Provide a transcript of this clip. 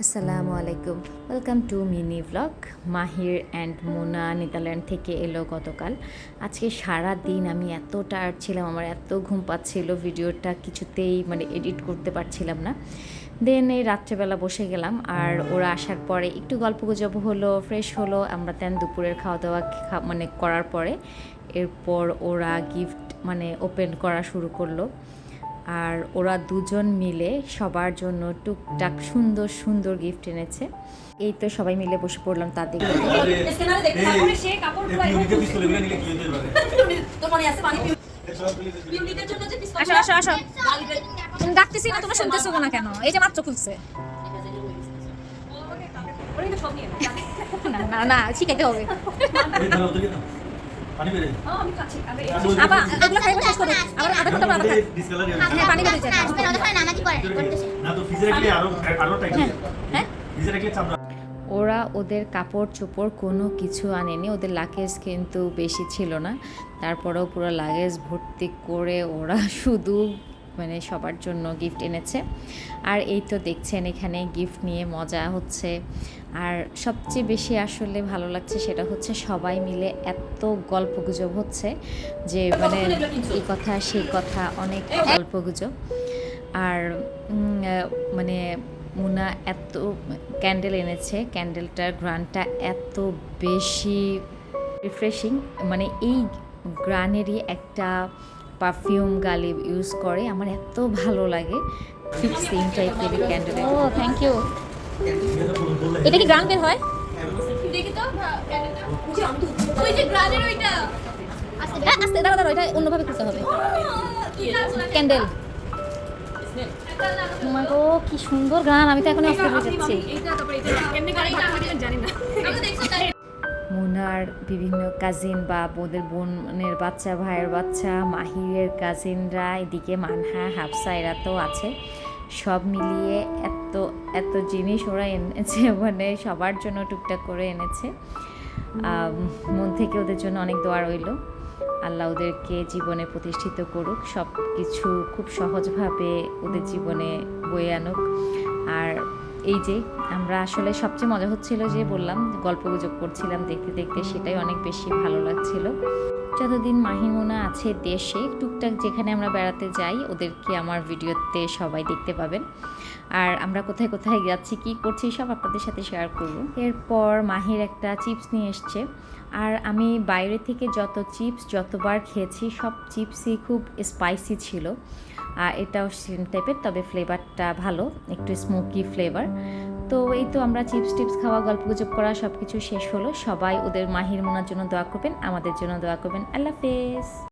আসসালামু আলাইকুম, welcome to mini blog. Mahir and Mona Netherland থেকে এলো গতকাল। আজকে সারা দিন আমি এত টায়ার্ড ছিলাম, আমার এত ঘুম পাচ্ছিল, ভিডিওটা কিছুতেই এডিট করতে পারছিলাম না। দেন এই রাত্রেবেলা বসে গেলাম, আর ওরা আসার পরে একটু গল্পগুজব হলো, ফ্রেশ হলো। আমরা দেন দুপুরের খাওয়া দাওয়া করার পরে এরপর ওরা গিফট ওপেন করা শুরু করলো। আর ওরা দুজন মিলে সবার জন্য টুকটাক সুন্দর সুন্দর গিফট এনেছে। এই তো সবাই মিলে বসে পড়লাম তাদের। ডাকতেছি না, তোমরা শুনতেছো না কেন? এই যে মাত্র খুলছে। না না, শিখাইতে হবে। পানি বেরে আমি খাচ্ছি আবার এগুলো খাইবো শেষ করে আবার আধা ঘন্টা আবার হ্যাঁ পানি বেরে যায় আসবে না ওখানে নামাজি করে করতেছে না তো ফ্রিজে রাখলে আরো টাইট হ্যাঁ ফ্রিজে রাখলে চামড়া। ওরা ওদের কাপড় চোপড় কোনো কিছু আনেনি, ওদের লাগেজ কিন্তু বেশি ছিল না, তারপরেও পুরো লাগেজ ভর্তি করে ওরা শুধু সবার জন্য গিফট এনেছে। আর এই তো দেখছেন এখানে গিফট নিয়ে মজা হচ্ছে। আর সবচেয়ে বেশি আসলে ভালো লাগছে সেটা হচ্ছে সবাই মিলে এত গল্পগুজব হচ্ছে যে এই কথা সেই কথা, অনেক গল্পগুজব। আর মুনা এত ক্যান্ডেল এনেছে, ক্যান্ডেলটার গ্রানটা এত বেশি রিফ্রেশিং, এই গ্রানেরই একটা পারফিউম গালিব ইউজ করে, আমার এত ভালো লাগে। ঠিক সেম টাইপের ক্যান্ডেল। O thank you. এটা কি গ্রান বের হয়? দেখি তো ক্যান্ডেলটা ওই যে গ্রানের ওইটা আস্তে দাঁড়া দাঁড়া, এটা অন্যভাবে করতে হবে। ক্যান্ডেল গো কি সুন্দর গান, আমি তো এখন অস্থির হয়ে যাচ্ছি। মুনার বিভিন্ন কাজিন বা ওদের বোনের বাচ্চা, ভাইয়ের বাচ্চা, মাহিরের কাজিনরা, এদিকে মানহা, হাফসা, এরা তো আছে। সব মিলিয়ে এত এত জিনিস ওরা এনেছে, সবার জন্য টুকটাক করে এনেছে। মন থেকে ওদের জন্য অনেক দোয়া রইল, আল্লাহ ওদেরকে জীবনে প্রতিষ্ঠিত করুক, সব কিছু খুব সহজভাবে ওদের জীবনে বয়ে আনুক। আর এই যে আমরা আসলে সবচেয়ে মজা হচ্ছিল যে বললাম গল্পগুজব করছিলাম দেখতে দেখতে, সেটাই অনেক বেশি ভালো লাগছিল। যতদিন মাহিমোনা আছে দেশে, টুকটাক যেখানে আমরা বেড়াতে যাই ওদেরকে আমার ভিডিওতে সবাই দেখতে পাবেন। আর আমরা কোথায় কোথায় যাচ্ছি, কী করছি, সব আপনাদের সাথে শেয়ার করব। এরপর মাহির একটা চিপস নিয়ে এসছে, আর আমি বাইরে থেকে যতবার খেয়েছি সব চিপসই খুব স্পাইসি ছিল। আর এটাও সেম টাইপের, তবে ফ্লেভারটা ভালো, একটু স্মোকি ফ্লেভার। তো এই তো আমরা চিপস খাওয়া, গল্পগুজব করা সব কিছু শেষ হলো। সবাই ওদের মাহির মোনার জন্য দোয়া করবেন, আমাদের জন্য দোয়া করবেন। আল্লাহ হাফেজ।